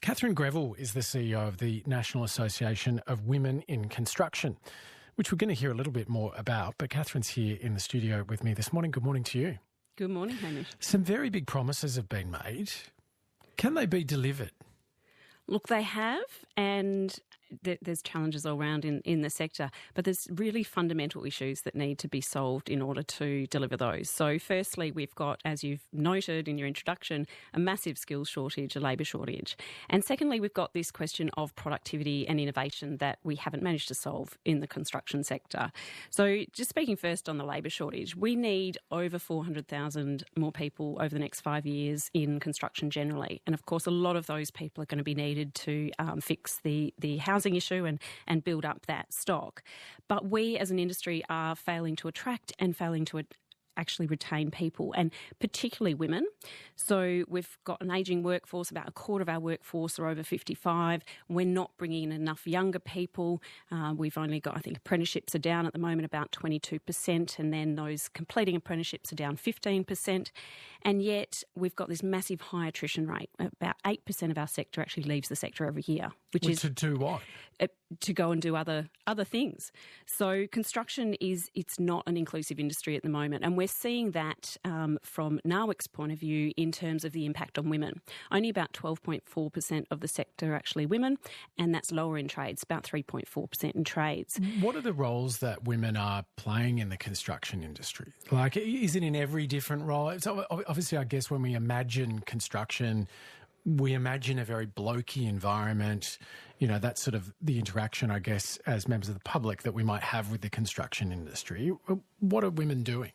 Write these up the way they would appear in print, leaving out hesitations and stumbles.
Cathryn Greville is the CEO of the National Association of Women in Construction, which we're going to hear a little bit more about. But Cathryn's here in the studio with me this morning. Good morning to you. Good morning, Hamish. Some very big promises have been made. Can they be delivered? Look, they have, and there's challenges all around in the sector, but there's really fundamental issues that need to be solved in order to deliver those. So firstly, we've got, as you've noted in your introduction, a massive skills shortage, a labour shortage. And secondly, we've got this question of productivity and innovation that we haven't managed to solve in the construction sector. So just speaking first on the labour shortage, we need over 400,000 more people over the next 5 years in construction generally. And of course, a lot of those people are going to be needed to fix the housing issue and build up that stock. But we as an industry are failing to attract and failing to actually retain people, and particularly women. So we've got an ageing workforce. About a quarter of our workforce are over 55. We're not bringing in enough younger people. We've only got, I think, apprenticeships are down at the moment about 22%, and then those completing apprenticeships are down 15%. And yet we've got this massive high attrition rate. About 8% of our sector actually leaves the sector every year. Which is to do what? To go and do other things. So construction it's not an inclusive industry at the moment, and we're seeing that from NAWIC's point of view in terms of the impact on women. Only about 12.4% of the sector are actually women, and that's lower in trades, about 3.4% in trades. What are the roles that women are playing in the construction industry? Like, is it in every different role? So obviously, I guess when we imagine construction, we imagine a very blokey environment, that's sort of the interaction, I guess, as members of the public that we might have with the construction industry. What are women doing?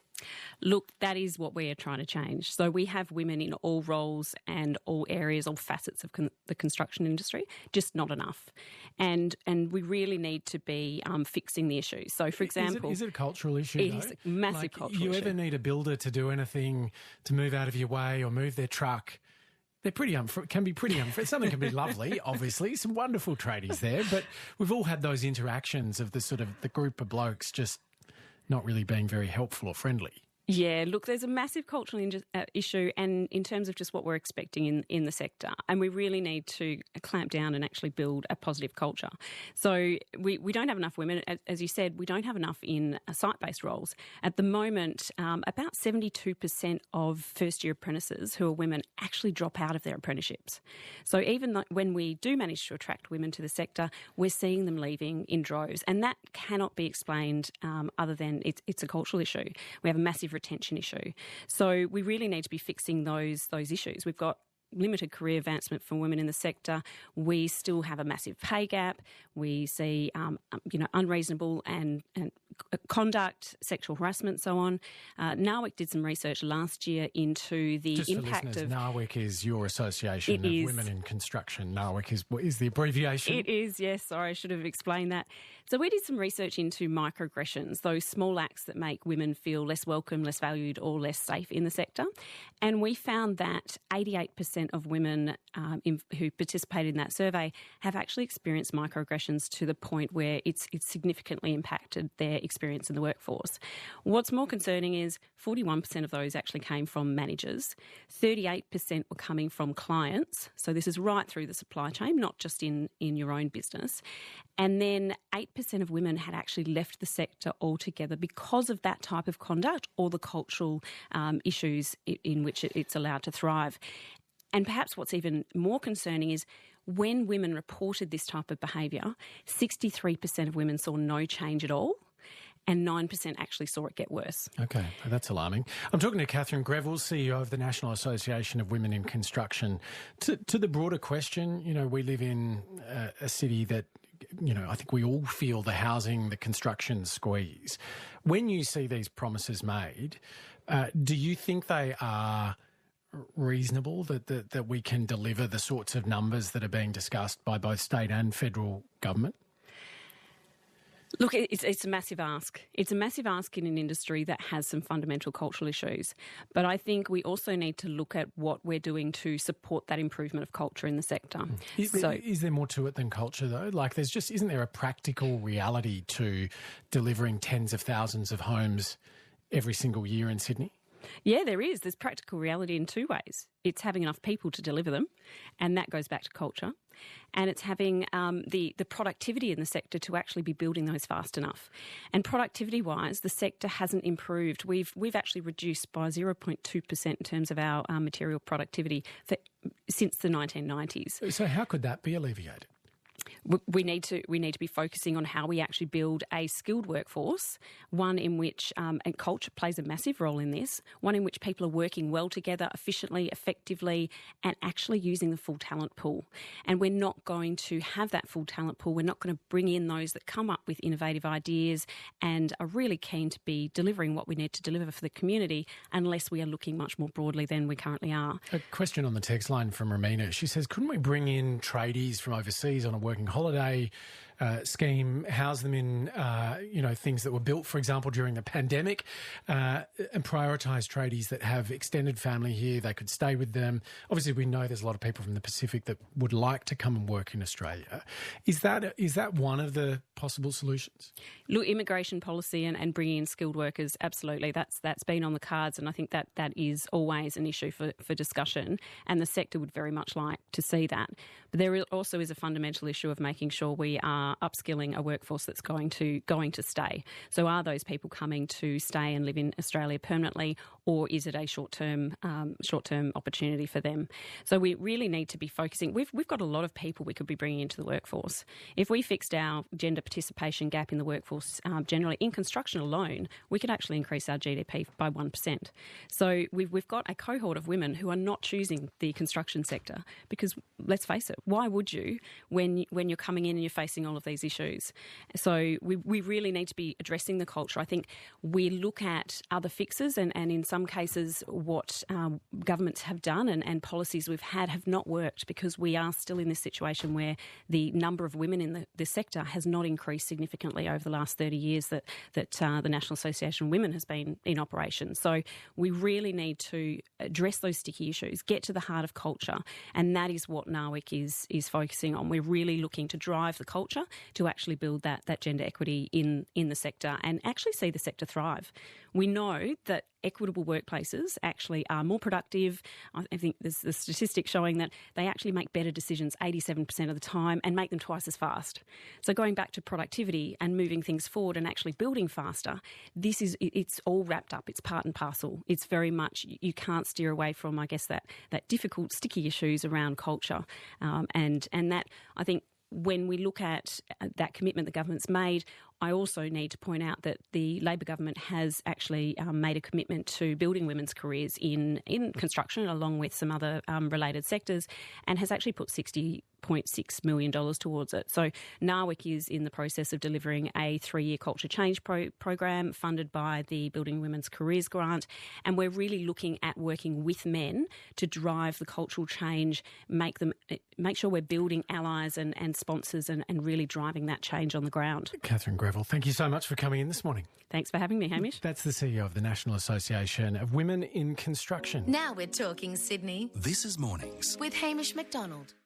Look, that is what we are trying to change. So we have women in all roles and all areas, all facets of the construction industry, just not enough. And we really need to be fixing the issue. So, for example... Is it a cultural issue, It is a massive cultural issue. You ever need a builder to do anything, to move out of your way or move their truck? They're can be pretty unfair. Something can be lovely, obviously, some wonderful tradies there, but we've all had those interactions of the group of blokes just not really being very helpful or friendly. Yeah, look, there's a massive cultural issue, and in terms of just what we're expecting in the sector, and we really need to clamp down and actually build a positive culture. So we don't have enough women. As you said, we don't have enough in site-based roles. At the moment, about 72% of first-year apprentices who are women actually drop out of their apprenticeships. So even when we do manage to attract women to the sector, we're seeing them leaving in droves, and that cannot be explained other than it's a cultural issue. We have a massive retention issue. So we really need to be fixing those issues. We've got limited career advancement for women in the sector. We still have a massive pay gap. We see, unreasonable and conduct, sexual harassment, so on. NAWIC did some research last year into the impact of... NAWIC is your association of women in construction. NAWIC is the abbreviation. It is, yes. Sorry, I should have explained that. So we did some research into microaggressions, those small acts that make women feel less welcome, less valued, or less safe in the sector. And we found that 88% of women who participated in that survey have actually experienced microaggressions to the point where it's significantly impacted their experience in the workforce. What's more concerning is 41% of those actually came from managers, 38% were coming from clients, so this is right through the supply chain, not just in your own business, and then 8% of women had actually left the sector altogether because of that type of conduct or the cultural issues in which it's allowed to thrive. And perhaps what's even more concerning is when women reported this type of behaviour, 63% of women saw no change at all, and 9% actually saw it get worse. Okay, that's alarming. I'm talking to Cathryn Greville, CEO of the National Association of Women in Construction. To the broader question, we live in a city that, I think we all feel the housing, the construction squeeze. When you see these promises made, do you think they are reasonable, that we can deliver the sorts of numbers that are being discussed by both state and federal government? Look, it's a massive ask. It's a massive ask in an industry that has some fundamental cultural issues. But I think we also need to look at what we're doing to support that improvement of culture in the sector. Is there more to it than culture, though? Like, isn't there a practical reality to delivering tens of thousands of homes every single year in Sydney? Yeah, there is. There's practical reality in two ways. It's having enough people to deliver them, and that goes back to culture. And it's having the productivity in the sector to actually be building those fast enough. And productivity-wise, the sector hasn't improved. We've actually reduced by 0.2% in terms of our material productivity since the 1990s. So how could that be alleviated? We need to be focusing on how we actually build a skilled workforce, one in which, and culture plays a massive role in this, one in which people are working well together, efficiently, effectively, and actually using the full talent pool. And we're not going to have that full talent pool. We're not going to bring in those that come up with innovative ideas and are really keen to be delivering what we need to deliver for the community unless we are looking much more broadly than we currently are. A question on the text line from Romina. She says, couldn't we bring in tradies from overseas on a working holiday scheme, house them in, things that were built, for example, during the pandemic, and prioritise tradies that have extended family here. They could stay with them. Obviously, we know there's a lot of people from the Pacific that would like to come and work in Australia. Is that one of the possible solutions? Look, immigration policy and bringing in skilled workers, absolutely. That's been on the cards, and I think that is always an issue for discussion, and the sector would very much like to see that. But there also is a fundamental issue of making sure we are upskilling a workforce that's going to stay. So are those people coming to stay and live in Australia permanently, or is it a short-term opportunity for them? So we really need to be focusing. We've got a lot of people we could be bringing into the workforce. If we fixed our gender participation gap in the workforce generally, in construction alone, we could actually increase our GDP by 1%. So we've got a cohort of women who are not choosing the construction sector because, let's face it, why would you when you're coming in and you're facing all of these issues? So we really need to be addressing the culture. I think we look at other fixes and in some cases what governments have done and policies we've had have not worked because we are still in this situation where the number of women in the sector has not increased significantly over the last 30 years that the National Association of Women has been in operation. So we really need to address those sticky issues, get to the heart of culture, and that is what NAWIC is focusing on. We're really looking to drive the culture to actually build that gender equity in the sector and actually see the sector thrive. We know that equitable workplaces actually are more productive. I think there's the statistics showing that they actually make better decisions 87% of the time and make them twice as fast. So going back to productivity and moving things forward and actually building faster, it's all wrapped up. It's part and parcel. It's very much, you can't steer away from, I guess, that difficult, sticky issues around culture. And that, I think, when we look at that commitment the government's made, I also need to point out that the Labor government has actually made a commitment to building women's careers in construction along with some other related sectors and has actually put $60.6 million towards it. So NAWIC is in the process of delivering a 3-year culture change program funded by the Building Women's Careers Grant, and we're really looking at working with men to drive the cultural change, make sure we're building allies and sponsors and really driving that change on the ground. Cathryn Greville, thank you so much for coming in this morning. Thanks for having me, Hamish. That's the CEO of the National Association of Women in Construction. Now we're talking Sydney. This is Mornings With Hamish Macdonald.